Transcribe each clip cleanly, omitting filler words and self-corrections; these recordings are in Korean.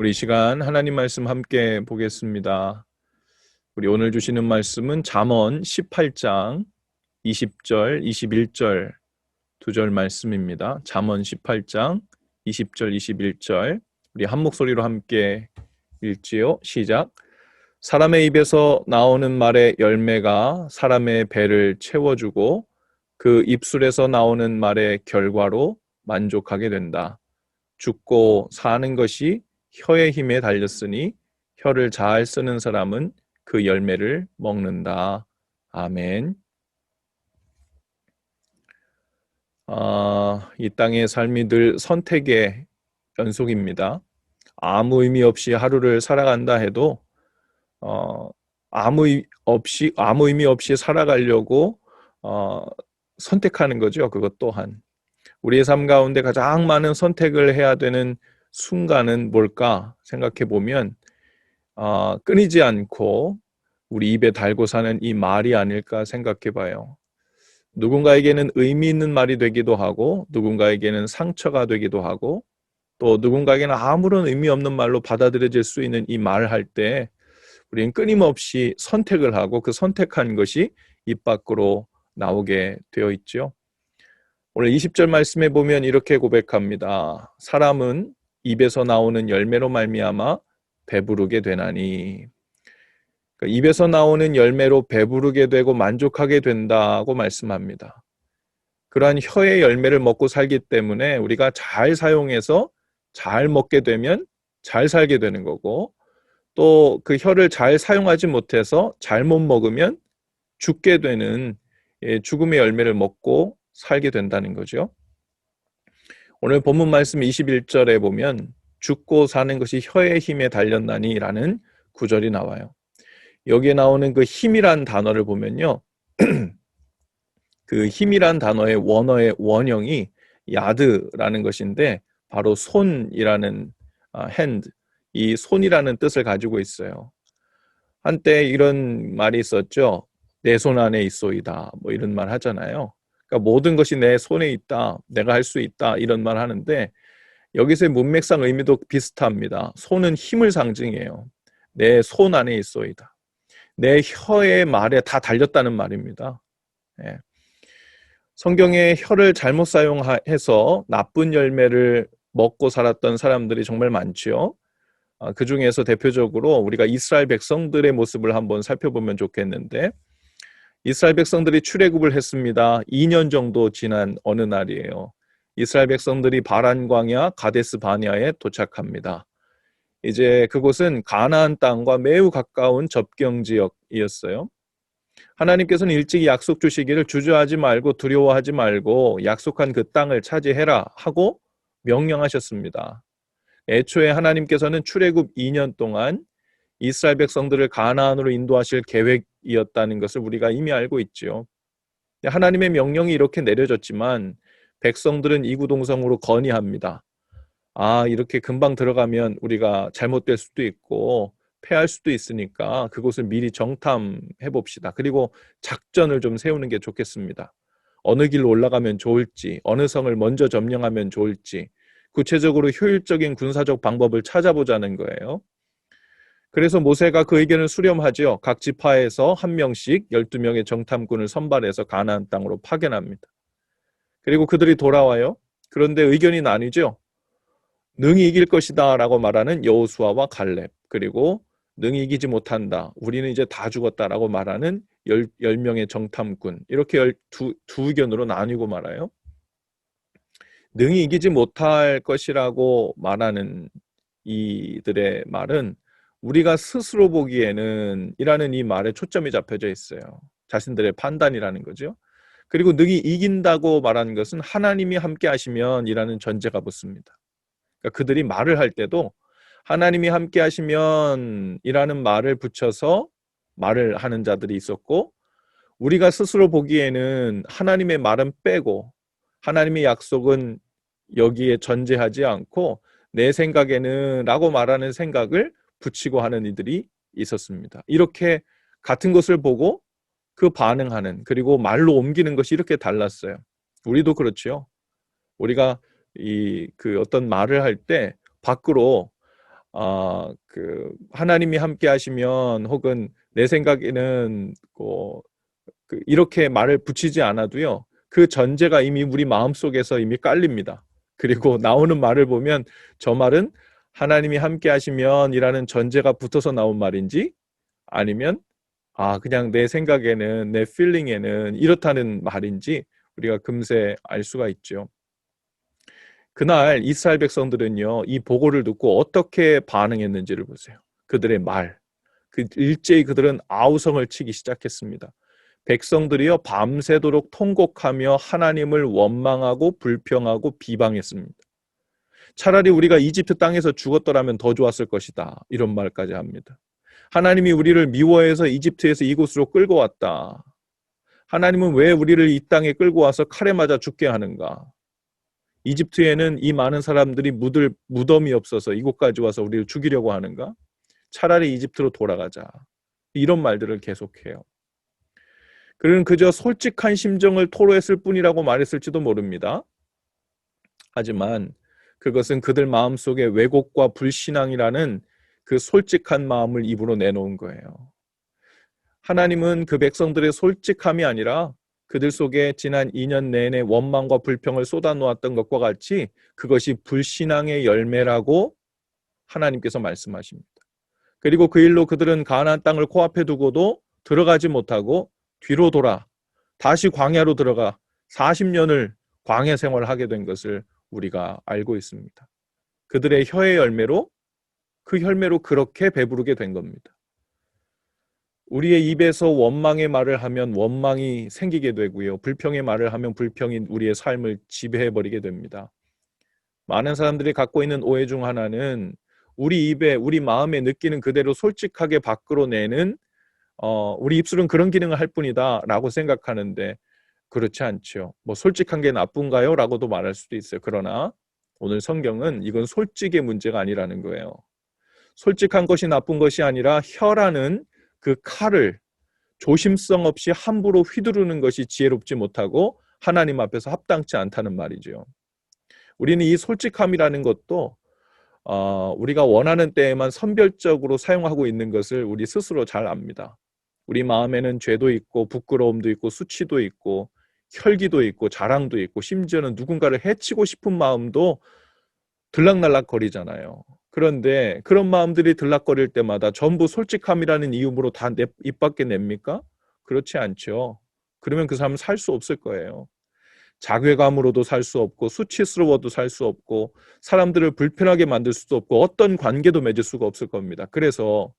우리 이 시간 하나님 말씀 함께 보겠습니다. 우리 오늘 주시는 말씀은 잠언 18장 20절, 21절 두 절 말씀입니다. 잠언 18장 20절, 21절 우리 한 목소리로 함께 읽지요. 시작. 사람의 입에서 나오는 말의 열매가 사람의 배를 채워주고 그 입술에서 나오는 말의 결과로 만족하게 된다. 죽고 사는 것이 혀의 힘에 달렸으니 혀를 잘 쓰는 사람은 그 열매를 먹는다. 아멘. 이 땅의 삶이 늘 선택의 연속입니다. 아무 의미 없이 하루를 살아간다 해도 아무 의미 없이 살아가려고 선택하는 거죠. 그것 또한. 우리의 삶 가운데 가장 많은 선택을 해야 되는 순간은 뭘까 생각해 보면 끊이지 않고 우리 입에 달고 사는 이 말이 아닐까 생각해 봐요. 누군가에게는 의미 있는 말이 되기도 하고 누군가에게는 상처가 되기도 하고 또 누군가에게는 아무런 의미 없는 말로 받아들여질 수 있는 이 말을 할 때 우리는 끊임없이 선택을 하고 그 선택한 것이 입 밖으로 나오게 되어 있죠. 오늘 20절 말씀에 보면 이렇게 고백합니다. 사람은 입에서 나오는 열매로 말미암아 배부르게 되나니. 그러니까 입에서 나오는 열매로 배부르게 되고 만족하게 된다고 말씀합니다. 그러한 혀의 열매를 먹고 살기 때문에 우리가 잘 사용해서 잘 먹게 되면 잘 살게 되는 거고 또 그 혀를 잘 사용하지 못해서 잘못 먹으면 죽게 되는 죽음의 열매를 먹고 살게 된다는 거죠. 오늘 본문 말씀 21절에 보면 죽고 사는 것이 혀의 힘에 달렸나니 라는 구절이 나와요. 여기에 나오는 그 힘이란 단어를 보면요. 그 힘이란 단어의 원어의 원형이 야드라는 것인데 바로 손이라는 hand, 이 손이라는 뜻을 가지고 있어요. 한때 이런 말이 있었죠. 내 손 안에 있소이다. 뭐 이런 말 하잖아요. 그러니까 모든 것이 내 손에 있다. 내가 할 수 있다. 이런 말 하는데 여기서의 문맥상 의미도 비슷합니다. 손은 힘을 상징해요. 내 손 안에 있소이다. 내 혀의 말에 다 달렸다는 말입니다. 예. 성경에 혀를 잘못 사용해서 나쁜 열매를 먹고 살았던 사람들이 정말 많죠. 그 중에서 대표적으로 우리가 이스라엘 백성들의 모습을 한번 살펴보면 좋겠는데 이스라엘 백성들이 출애굽을 했습니다. 2년 정도 지난 어느 날이에요. 이스라엘 백성들이 바란 광야 가데스 바네아에 도착합니다. 이제 그곳은 가나안 땅과 매우 가까운 접경 지역이었어요. 하나님께서는 일찍 약속 주시기를 주저하지 말고 두려워하지 말고 약속한 그 땅을 차지해라 하고 명령하셨습니다. 애초에 하나님께서는 출애굽 2년 동안 이스라엘 백성들을 가나안으로 인도하실 계획이었다는 것을 우리가 이미 알고 있지요. 하나님의 명령이 이렇게 내려졌지만 백성들은 이구동성으로 건의합니다. 이렇게 금방 들어가면 우리가 잘못될 수도 있고 패할 수도 있으니까 그곳을 미리 정탐해 봅시다. 그리고 작전을 좀 세우는 게 좋겠습니다. 어느 길로 올라가면 좋을지, 어느 성을 먼저 점령하면 좋을지, 구체적으로 효율적인 군사적 방법을 찾아보자는 거예요. 그래서 모세가 그 의견을 수렴하지요. 각 지파에서 한 명씩 12명의 정탐꾼을 선발해서 가나안 땅으로 파견합니다. 그리고 그들이 돌아와요. 그런데 의견이 나뉘죠. 능히 이길 것이다 라고 말하는 여호수아와 갈렙, 그리고 능히 이기지 못한다, 우리는 이제 다 죽었다라고 말하는 10명의 정탐꾼, 이렇게 두 의견으로 나뉘고 말아요. 능히 이기지 못할 것이라고 말하는 이들의 말은 우리가 스스로 보기에는 이라는 이 말에 초점이 잡혀져 있어요. 자신들의 판단이라는 거죠. 그리고 능히 이긴다고 말하는 것은 하나님이 함께 하시면 이라는 전제가 붙습니다. 그러니까 그들이 말을 할 때도 하나님이 함께 하시면 이라는 말을 붙여서 말을 하는 자들이 있었고, 우리가 스스로 보기에는 하나님의 말은 빼고 하나님의 약속은 여기에 전제하지 않고 내 생각에는 라고 말하는 생각을 붙이고 하는 이들이 있었습니다. 이렇게 같은 것을 보고 그 반응하는, 그리고 말로 옮기는 것이 이렇게 달랐어요. 우리도 그렇죠. 우리가 그 어떤 말을 할 때 밖으로 하나님이 함께 하시면 혹은 내 생각에는 이렇게 말을 붙이지 않아도요. 그 전제가 이미 우리 마음속에서 이미 깔립니다. 그리고 나오는 말을 보면 저 말은 하나님이 함께 하시면 이라는 전제가 붙어서 나온 말인지 아니면 그냥 내 생각에는 내 필링에는 이렇다는 말인지 우리가 금세 알 수가 있죠. 그날 이스라엘 백성들은요, 이 보고를 듣고 어떻게 반응했는지를 보세요. 그들의 말. 일제히 그들은 아우성을 치기 시작했습니다. 백성들이요, 밤새도록 통곡하며 하나님을 원망하고 불평하고 비방했습니다. 차라리 우리가 이집트 땅에서 죽었더라면 더 좋았을 것이다. 이런 말까지 합니다. 하나님이 우리를 미워해서 이집트에서 이곳으로 끌고 왔다. 하나님은 왜 우리를 이 땅에 끌고 와서 칼에 맞아 죽게 하는가? 이집트에는 이 많은 사람들이 묻을 무덤이 없어서 이곳까지 와서 우리를 죽이려고 하는가? 차라리 이집트로 돌아가자. 이런 말들을 계속해요. 그는 그저 솔직한 심정을 토로했을 뿐이라고 말했을지도 모릅니다. 하지만 그것은 그들 마음속에 왜곡과 불신앙이라는 그 솔직한 마음을 입으로 내놓은 거예요. 하나님은 그 백성들의 솔직함이 아니라 그들 속에 지난 2년 내내 원망과 불평을 쏟아놓았던 것과 같이 그것이 불신앙의 열매라고 하나님께서 말씀하십니다. 그리고 그 일로 그들은 가나안 땅을 코앞에 두고도 들어가지 못하고 뒤로 돌아 다시 광야로 들어가 40년을 광야 생활을 하게 된 것을 우리가 알고 있습니다. 그들의 혀의 열매로 그 열매로 그렇게 배부르게 된 겁니다. 우리의 입에서 원망의 말을 하면 원망이 생기게 되고요. 불평의 말을 하면 불평이 우리의 삶을 지배해버리게 됩니다. 많은 사람들이 갖고 있는 오해 중 하나는 우리 입에, 우리 마음에 느끼는 그대로 솔직하게 밖으로 내는 우리 입술은 그런 기능을 할 뿐이다 라고 생각하는데 그렇지 않죠. 솔직한 게 나쁜가요? 라고도 말할 수도 있어요. 그러나 오늘 성경은 이건 솔직의 문제가 아니라는 거예요. 솔직한 것이 나쁜 것이 아니라 혀라는 그 칼을 조심성 없이 함부로 휘두르는 것이 지혜롭지 못하고 하나님 앞에서 합당치 않다는 말이죠. 우리는 이 솔직함이라는 것도 우리가 원하는 때에만 선별적으로 사용하고 있는 것을 우리 스스로 잘 압니다. 우리 마음에는 죄도 있고 부끄러움도 있고 수치도 있고 혈기도 있고 자랑도 있고 심지어는 누군가를 해치고 싶은 마음도 들락날락 거리잖아요. 그런데 그런 마음들이 들락거릴 때마다 전부 솔직함이라는 이유로 다 입 밖에 냅니까? 그렇지 않죠. 그러면 그 사람은 살 수 없을 거예요. 자괴감으로도 살 수 없고 수치스러워도 살 수 없고 사람들을 불편하게 만들 수도 없고 어떤 관계도 맺을 수가 없을 겁니다. 그래서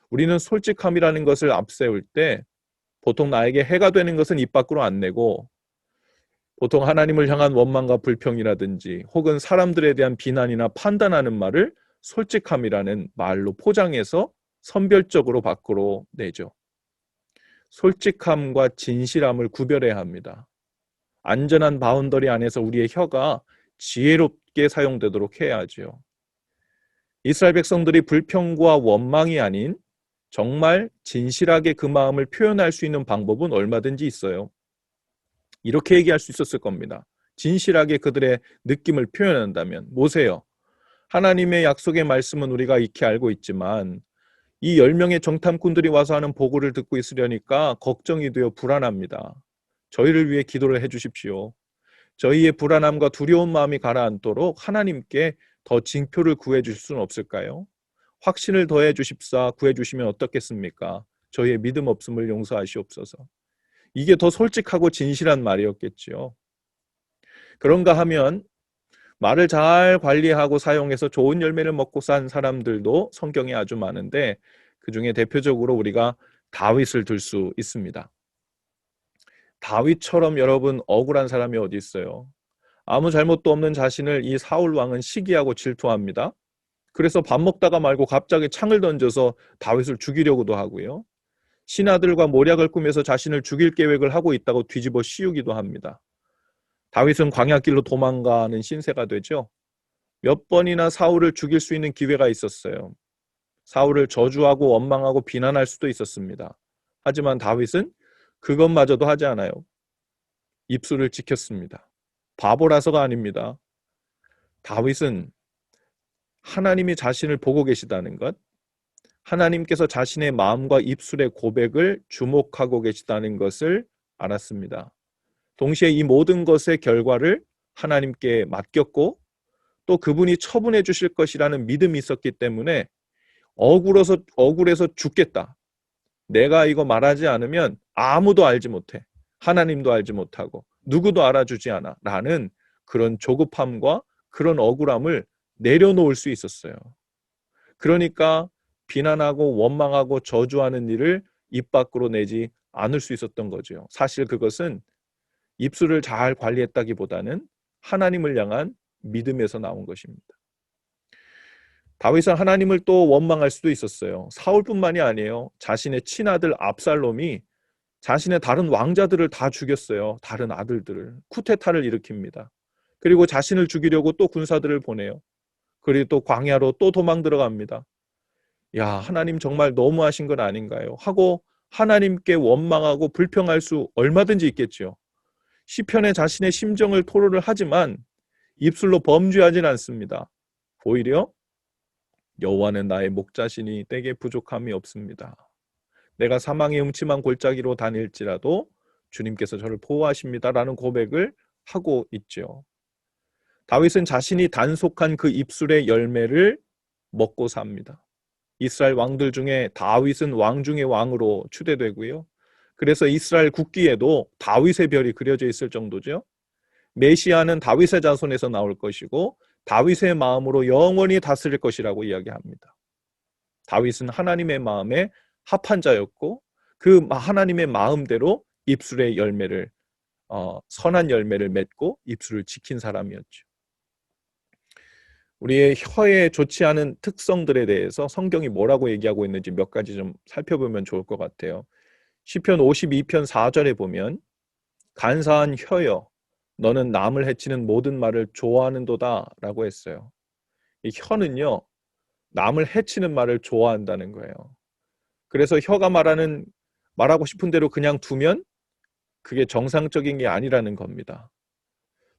우리는 솔직함이라는 것을 앞세울 때 보통 나에게 해가 되는 것은 입 밖으로 안 내고 보통 하나님을 향한 원망과 불평이라든지 혹은 사람들에 대한 비난이나 판단하는 말을 솔직함이라는 말로 포장해서 선별적으로 밖으로 내죠. 솔직함과 진실함을 구별해야 합니다. 안전한 바운더리 안에서 우리의 혀가 지혜롭게 사용되도록 해야죠. 이스라엘 백성들이 불평과 원망이 아닌 정말 진실하게 그 마음을 표현할 수 있는 방법은 얼마든지 있어요. 이렇게 얘기할 수 있었을 겁니다. 진실하게 그들의 느낌을 표현한다면 보세요. 하나님의 약속의 말씀은 우리가 익히 알고 있지만 이 10명의 정탐꾼들이 와서 하는 보고를 듣고 있으려니까 걱정이 되어 불안합니다. 저희를 위해 기도를 해주십시오. 저희의 불안함과 두려운 마음이 가라앉도록 하나님께 더 징표를 구해주실 수는 없을까요? 확신을 더해 주십사 구해주시면 어떻겠습니까? 저희의 믿음 없음을 용서하시옵소서. 이게 더 솔직하고 진실한 말이었겠지요. 그런가 하면 말을 잘 관리하고 사용해서 좋은 열매를 먹고 산 사람들도 성경에 아주 많은데 그중에 대표적으로 우리가 다윗을 들 수 있습니다. 다윗처럼 여러분 억울한 사람이 어디 있어요? 아무 잘못도 없는 자신을 이 사울 왕은 시기하고 질투합니다. 그래서 밥 먹다가 말고 갑자기 창을 던져서 다윗을 죽이려고도 하고요. 신하들과 모략을 꾸며서 자신을 죽일 계획을 하고 있다고 뒤집어 씌우기도 합니다. 다윗은 광야길로 도망가는 신세가 되죠. 몇 번이나 사울을 죽일 수 있는 기회가 있었어요. 사울을 저주하고 원망하고 비난할 수도 있었습니다. 하지만 다윗은 그것마저도 하지 않아요. 입술을 지켰습니다. 바보라서가 아닙니다. 다윗은 하나님이 자신을 보고 계시다는 것, 하나님께서 자신의 마음과 입술의 고백을 주목하고 계시다는 것을 알았습니다. 동시에 이 모든 것의 결과를 하나님께 맡겼고 또 그분이 처분해 주실 것이라는 믿음이 있었기 때문에 억울해서 죽겠다. 내가 이거 말하지 않으면 아무도 알지 못해. 하나님도 알지 못하고 누구도 알아주지 않아. 라는 그런 조급함과 그런 억울함을 내려놓을 수 있었어요. 그러니까 비난하고 원망하고 저주하는 일을 입 밖으로 내지 않을 수 있었던 거죠. 사실 그것은 입술을 잘 관리했다기보다는 하나님을 향한 믿음에서 나온 것입니다. 다윗은 하나님을 또 원망할 수도 있었어요. 사울뿐만이 아니에요. 자신의 친아들 압살롬이 자신의 다른 왕자들을 다 죽였어요. 다른 아들들을. 쿠데타를 일으킵니다. 그리고 자신을 죽이려고 또 군사들을 보내요. 그리고 또 광야로 또 도망 들어갑니다. 야, 하나님 정말 너무하신 건 아닌가요? 하고 하나님께 원망하고 불평할 수 얼마든지 있겠지요. 시편에 자신의 심정을 토로를 하지만 입술로 범죄하진 않습니다. 오히려 여호와는 나의 목자시니 내게 부족함이 없습니다. 내가 사망의 음침한 골짜기로 다닐지라도 주님께서 저를 보호하십니다라는 고백을 하고 있죠. 다윗은 자신이 단속한 그 입술의 열매를 먹고 삽니다. 이스라엘 왕들 중에 다윗은 왕 중의 왕으로 추대되고요. 그래서 이스라엘 국기에도 다윗의 별이 그려져 있을 정도죠. 메시아는 다윗의 자손에서 나올 것이고 다윗의 마음으로 영원히 다스릴 것이라고 이야기합니다. 다윗은 하나님의 마음에 합한 자였고 그 하나님의 마음대로 입술의 열매를 선한 열매를 맺고 입술을 지킨 사람이었죠. 우리의 혀에 좋지 않은 특성들에 대해서 성경이 뭐라고 얘기하고 있는지 몇 가지 좀 살펴보면 좋을 것 같아요. 시편 52편 4절에 보면 간사한 혀여 너는 남을 해치는 모든 말을 좋아하는도다 라고 했어요. 이 혀는요 남을 해치는 말을 좋아한다는 거예요. 그래서 혀가 말하고 싶은 대로 그냥 두면 그게 정상적인 게 아니라는 겁니다.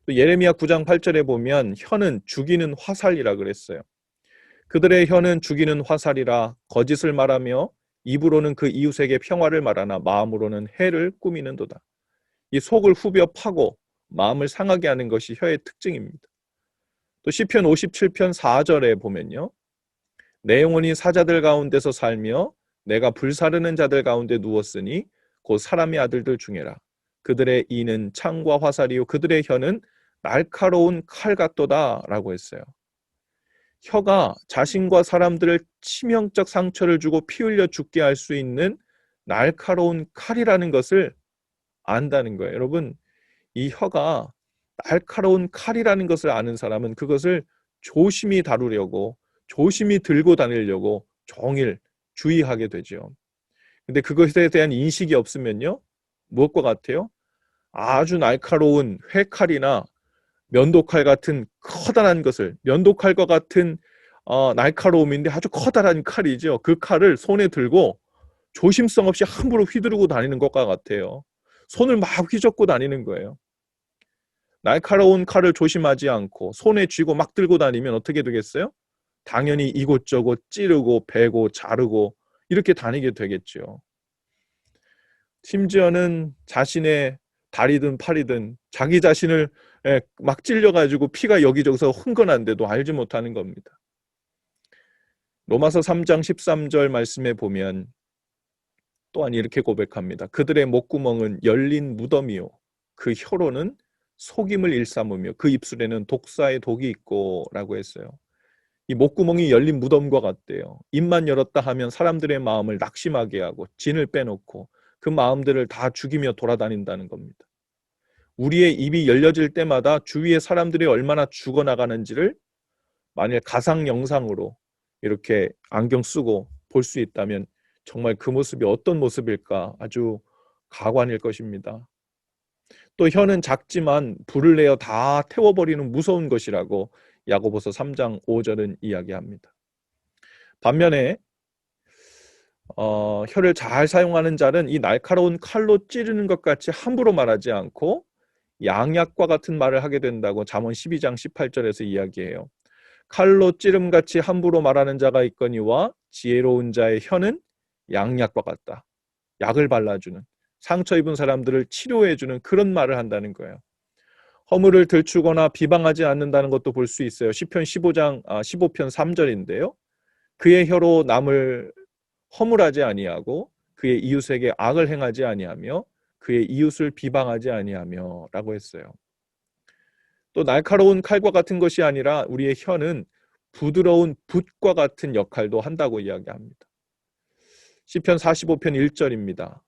또 예레미야 9장 8절에 보면 혀는 죽이는 화살이라 그랬어요. 그들의 혀는 죽이는 화살이라 거짓을 말하며 입으로는 그 이웃에게 평화를 말하나 마음으로는 해를 꾸미는도다. 이 속을 후벼 파고 마음을 상하게 하는 것이 혀의 특징입니다. 또 시편 57편 4절에 보면요. 내 영혼이 사자들 가운데서 살며 내가 불사르는 자들 가운데 누웠으니 곧 사람의 아들들 중에라. 그들의 이는 창과 화살이요 그들의 혀는 날카로운 칼 같도다 라고 했어요. 혀가 자신과 사람들을 치명적 상처를 주고 피 흘려 죽게 할 수 있는 날카로운 칼이라는 것을 안다는 거예요. 여러분, 이 혀가 날카로운 칼이라는 것을 아는 사람은 그것을 조심히 다루려고 조심히 들고 다니려고 종일 주의하게 되죠. 근데 그것에 대한 인식이 없으면요. 무엇과 같아요? 아주 날카로운 회칼이나 면도칼 같은 커다란 것을 면도칼과 같은 날카로움인데 아주 커다란 칼이죠. 그 칼을 손에 들고 조심성 없이 함부로 휘두르고 다니는 것과 같아요. 손을 막 휘젓고 다니는 거예요. 날카로운 칼을 조심하지 않고 손에 쥐고 막 들고 다니면 어떻게 되겠어요? 당연히 이곳저곳 찌르고 베고 자르고 이렇게 다니게 되겠죠. 심지어는 자신의 다리든 팔이든 자기 자신을 막 찔려가지고 피가 여기저기서 흥건한데도 알지 못하는 겁니다. 로마서 3장 13절 말씀에 보면 또한 이렇게 고백합니다. 그들의 목구멍은 열린 무덤이요 그 혀로는 속임을 일삼으며 그 입술에는 독사의 독이 있고 라고 했어요. 이 목구멍이 열린 무덤과 같대요. 입만 열었다 하면 사람들의 마음을 낙심하게 하고 진을 빼놓고 그 마음들을 다 죽이며 돌아다닌다는 겁니다. 우리의 입이 열려질 때마다 주위의 사람들이 얼마나 죽어나가는지를 만일 가상 영상으로 이렇게 안경 쓰고 볼 수 있다면 정말 그 모습이 어떤 모습일까 아주 가관일 것입니다. 또 혀는 작지만 불을 내어 다 태워버리는 무서운 것이라고 야고보서 3장 5절은 이야기합니다. 반면에 혀를 잘 사용하는 자는 이 날카로운 칼로 찌르는 것 같이 함부로 말하지 않고 양약과 같은 말을 하게 된다고 잠언 12장 18절에서 이야기해요. 칼로 찌름같이 함부로 말하는 자가 있거니와 지혜로운 자의 혀는 양약과 같다. 약을 발라주는, 상처 입은 사람들을 치료해주는 그런 말을 한다는 거예요. 허물을 들추거나 비방하지 않는다는 것도 볼 수 있어요. 시편 15편 3절인데요. 그의 혀로 남을 허물하지 아니하고 그의 이웃에게 악을 행하지 아니하며 그의 이웃을 비방하지 아니하며 라고 했어요. 또 날카로운 칼과 같은 것이 아니라 우리의 혀는 부드러운 붓과 같은 역할도 한다고 이야기합니다. 시편 45편 1절입니다.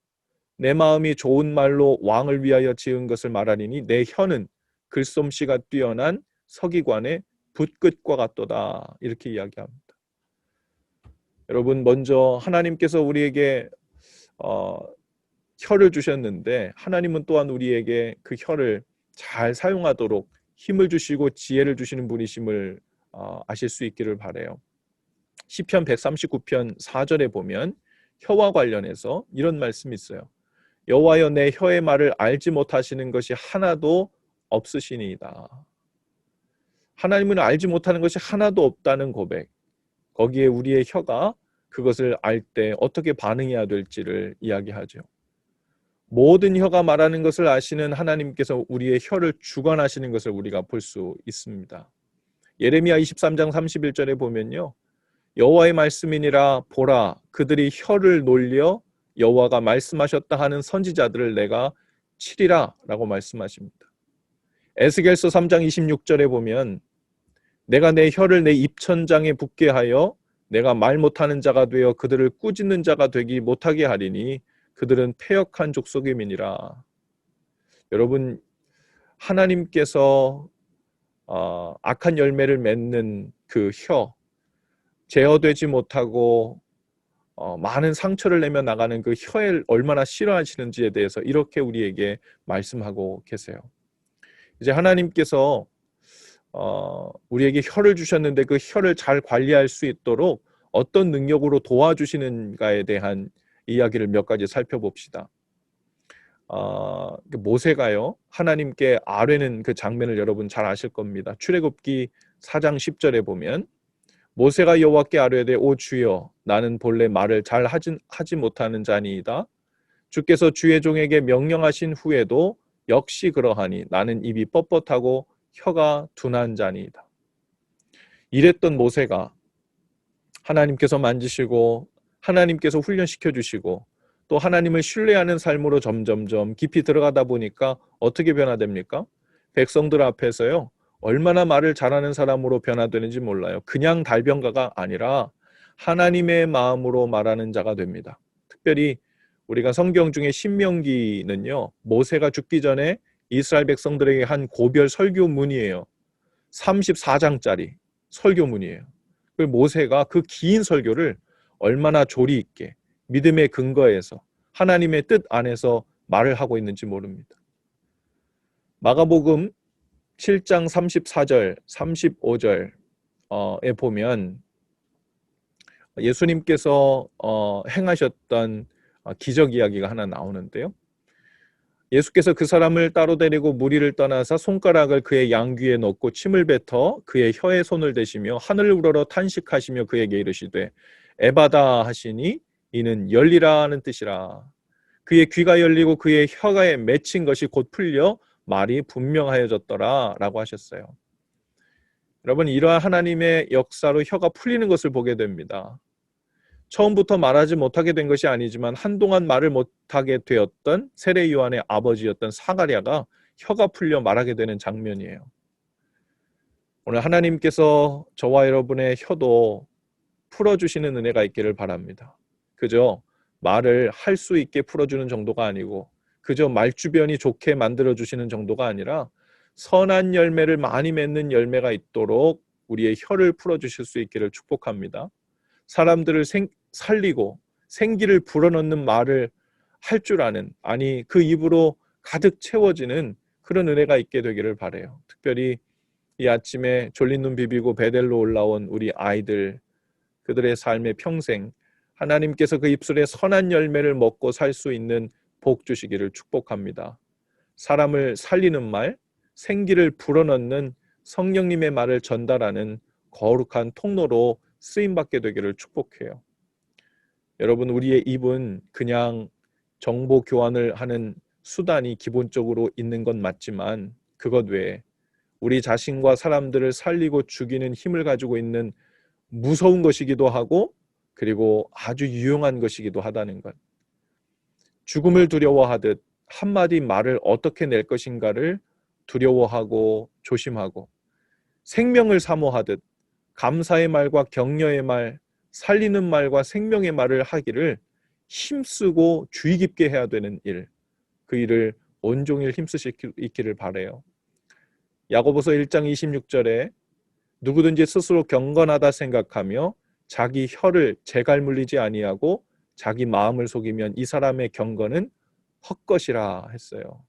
내 마음이 좋은 말로 왕을 위하여 지은 것을 말하리니 내 혀는 글솜씨가 뛰어난 서기관의 붓끝과 같도다. 이렇게 이야기합니다. 여러분, 먼저 하나님께서 우리에게 혀를 주셨는데 하나님은 또한 우리에게 그 혀를 잘 사용하도록 힘을 주시고 지혜를 주시는 분이심을 아실 수 있기를 바라요. 시편 139편 4절에 보면 혀와 관련해서 이런 말씀이 있어요. 여호와여 내 혀의 말을 알지 못하시는 것이 하나도 없으시니이다. 하나님은 알지 못하는 것이 하나도 없다는 고백. 거기에 우리의 혀가 그것을 알 때 어떻게 반응해야 될지를 이야기하죠. 모든 혀가 말하는 것을 아시는 하나님께서 우리의 혀를 주관하시는 것을 우리가 볼 수 있습니다. 예레미야 23장 31절에 보면요. 여호와의 말씀이니라 보라 그들이 혀를 놀려 여호와가 말씀하셨다 하는 선지자들을 내가 치리라 라고 말씀하십니다. 에스겔서 3장 26절에 보면 내가 내 혀를 내 입천장에 붙게 하여 내가 말 못하는 자가 되어 그들을 꾸짖는 자가 되기 못하게 하리니 그들은 패역한 족속임이니라. 여러분, 하나님께서 악한 열매를 맺는 그 혀, 제어되지 못하고 많은 상처를 내며 나가는 그 혀를 얼마나 싫어하시는지에 대해서 이렇게 우리에게 말씀하고 계세요. 이제 하나님께서 우리에게 혀를 주셨는데 그 혀를 잘 관리할 수 있도록 어떤 능력으로 도와주시는가에 대한 이야기를 몇 가지 살펴봅시다. 모세가요 하나님께 아뢰는 그 장면을 여러분 잘 아실 겁니다. 출애굽기 4장 10절에 보면 모세가 여호와께 아뢰되 오 주여 나는 본래 말을 잘 하지 못하는 자니이다. 주께서 주의 종에게 명령하신 후에도 역시 그러하니 나는 입이 뻣뻣하고 혀가 둔한 자니이다. 이랬던 모세가 하나님께서 만지시고 하나님께서 훈련시켜 주시고 또 하나님을 신뢰하는 삶으로 점점점 깊이 들어가다 보니까 어떻게 변화됩니까? 백성들 앞에서요 얼마나 말을 잘하는 사람으로 변화되는지 몰라요. 그냥 달변가가 아니라 하나님의 마음으로 말하는 자가 됩니다. 특별히 우리가 성경 중에 신명기는요 모세가 죽기 전에 이스라엘 백성들에게 한 고별 설교문이에요. 34장짜리 설교문이에요. 그 모세가 그 긴 설교를 얼마나 조리 있게 믿음의 근거에서 하나님의 뜻 안에서 말을 하고 있는지 모릅니다. 마가복음 7장 34절, 35절에 보면 예수님께서 행하셨던 기적 이야기가 하나 나오는데요. 예수께서 그 사람을 따로 데리고 무리를 떠나서 손가락을 그의 양귀에 넣고 침을 뱉어 그의 혀에 손을 대시며 하늘을 우러러 탄식하시며 그에게 이르시되 에바다 하시니 이는 열리라 하는 뜻이라. 그의 귀가 열리고 그의 혀가에 맺힌 것이 곧 풀려 말이 분명하여졌더라 라고 하셨어요. 여러분 이러한 하나님의 역사로 혀가 풀리는 것을 보게 됩니다. 처음부터 말하지 못하게 된 것이 아니지만 한동안 말을 못하게 되었던 세례 요한의 아버지였던 사가랴가 혀가 풀려 말하게 되는 장면이에요. 오늘 하나님께서 저와 여러분의 혀도 풀어주시는 은혜가 있기를 바랍니다. 그저 말을 할 수 있게 풀어주는 정도가 아니고 그저 말주변이 좋게 만들어주시는 정도가 아니라 선한 열매를 많이 맺는 열매가 있도록 우리의 혀를 풀어주실 수 있기를 축복합니다. 사람들을 살리고 생기를 불어넣는 말을 할 줄 아는 아니 그 입으로 가득 채워지는 그런 은혜가 있게 되기를 바라요. 특별히 이 아침에 졸린 눈 비비고 베델로 올라온 우리 아이들 그들의 삶의 평생 하나님께서 그 입술에 선한 열매를 먹고 살 수 있는 복 주시기를 축복합니다. 사람을 살리는 말, 생기를 불어넣는 성령님의 말을 전달하는 거룩한 통로로 쓰임받게 되기를 축복해요. 여러분, 우리의 입은 그냥 정보 교환을 하는 수단이 기본적으로 있는 건 맞지만 그것 외에 우리 자신과 사람들을 살리고 죽이는 힘을 가지고 있는 무서운 것이기도 하고 그리고 아주 유용한 것이기도 하다는 것. 죽음을 두려워하듯 한마디 말을 어떻게 낼 것인가를 두려워하고 조심하고 생명을 사모하듯 감사의 말과 격려의 말, 살리는 말과 생명의 말을 하기를 힘쓰고 주의 깊게 해야 되는 일, 그 일을 온종일 힘쓰실 수 있기를 바라요. 야고보서 1장 26절에 누구든지 스스로 경건하다 생각하며 자기 혀를 재갈 물리지 아니하고 자기 마음을 속이면 이 사람의 경건은 헛것이라 했어요.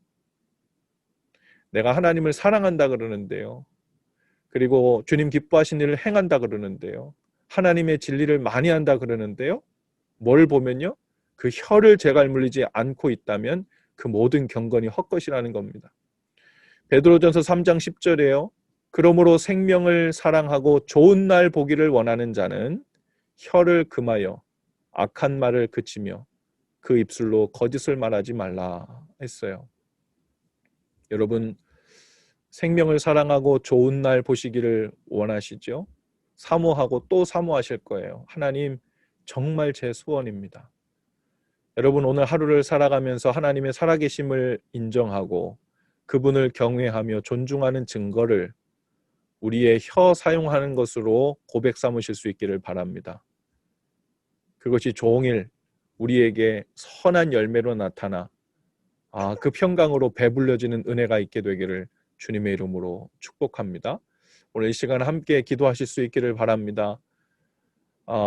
내가 하나님을 사랑한다 그러는데요. 그리고 주님 기뻐하신 일을 행한다 그러는데요. 하나님의 진리를 많이 한다 그러는데요. 뭘 보면요. 그 혀를 재갈 물리지 않고 있다면 그 모든 경건이 헛것이라는 겁니다. 베드로전서 3장 10절에요. 그러므로 생명을 사랑하고 좋은 날 보기를 원하는 자는 혀를 금하여 악한 말을 그치며 그 입술로 거짓을 말하지 말라 했어요. 여러분, 생명을 사랑하고 좋은 날 보시기를 원하시죠? 사모하고 또 사모하실 거예요. 하나님, 정말 제 소원입니다. 여러분, 오늘 하루를 살아가면서 하나님의 살아계심을 인정하고 그분을 경외하며 존중하는 증거를 우리의 혀 사용하는 것으로 고백 삼으실 수 있기를 바랍니다. 그것이 종일 우리에게 선한 열매로 나타나 그 평강으로 배불려지는 은혜가 있게 되기를 주님의 이름으로 축복합니다. 오늘 이 시간 함께 기도하실 수 있기를 바랍니다.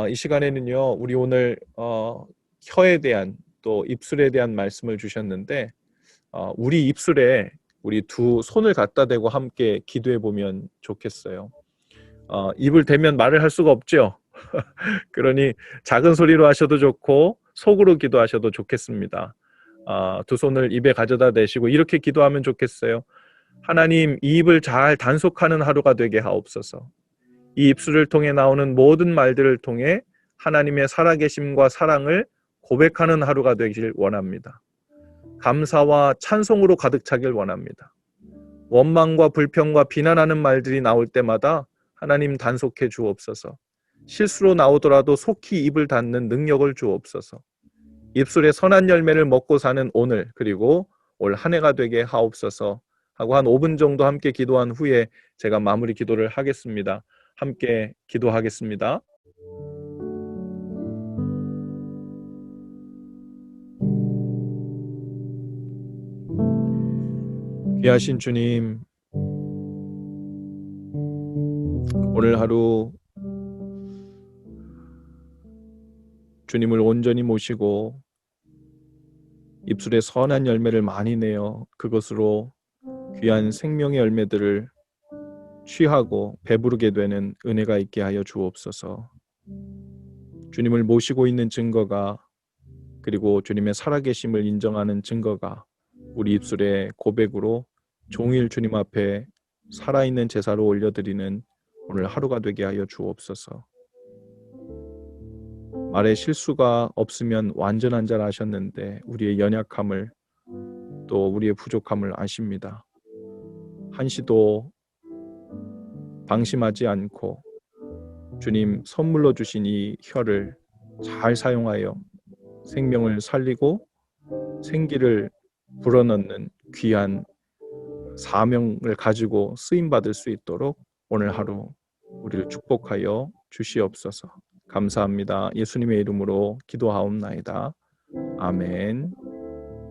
이 시간에는요, 우리 오늘 혀에 대한 또 입술에 대한 말씀을 주셨는데 우리 입술에 우리 두 손을 갖다 대고 함께 기도해 보면 좋겠어요. 입을 대면 말을 할 수가 없죠. 그러니 작은 소리로 하셔도 좋고 속으로 기도하셔도 좋겠습니다. 두 손을 입에 가져다 대시고 이렇게 기도하면 좋겠어요. 하나님, 이 입을 잘 단속하는 하루가 되게 하옵소서. 이 입술을 통해 나오는 모든 말들을 통해 하나님의 살아계심과 사랑을 고백하는 하루가 되길 원합니다. 감사와 찬송으로 가득 차길 원합니다. 원망과 불평과 비난하는 말들이 나올 때마다 하나님 단속해 주옵소서. 실수로 나오더라도 속히 입을 닫는 능력을 주옵소서. 입술에 선한 열매를 먹고 사는 오늘 그리고 올 한 해가 되게 하옵소서 하고 한 5분 정도 함께 기도한 후에 제가 마무리 기도를 하겠습니다. 함께 기도하겠습니다. 귀하신 주님, 오늘 하루 주님을 온전히 모시고 입술에 선한 열매를 많이 내어 그것으로 귀한 생명의 열매들을 취하고 배부르게 되는 은혜가 있게 하여 주옵소서. 주님을 모시고 있는 증거가 그리고 주님의 살아계심을 인정하는 증거가 우리 입술의 고백으로 종일 주님 앞에 살아있는 제사로 올려드리는 오늘 하루가 되게 하여 주옵소서. 말에 실수가 없으면 완전한 자라 하셨는데 우리의 연약함을 또 우리의 부족함을 아십니다. 한시도 방심하지 않고 주님 선물로 주신 이 혀를 잘 사용하여 생명을 살리고 생기를 불어넣는 귀한 사명을 가지고 쓰임받을 수 있도록 오늘 하루 우리를 축복하여 주시옵소서. 감사합니다. 예수님의 이름으로 기도하옵나이다. 아멘.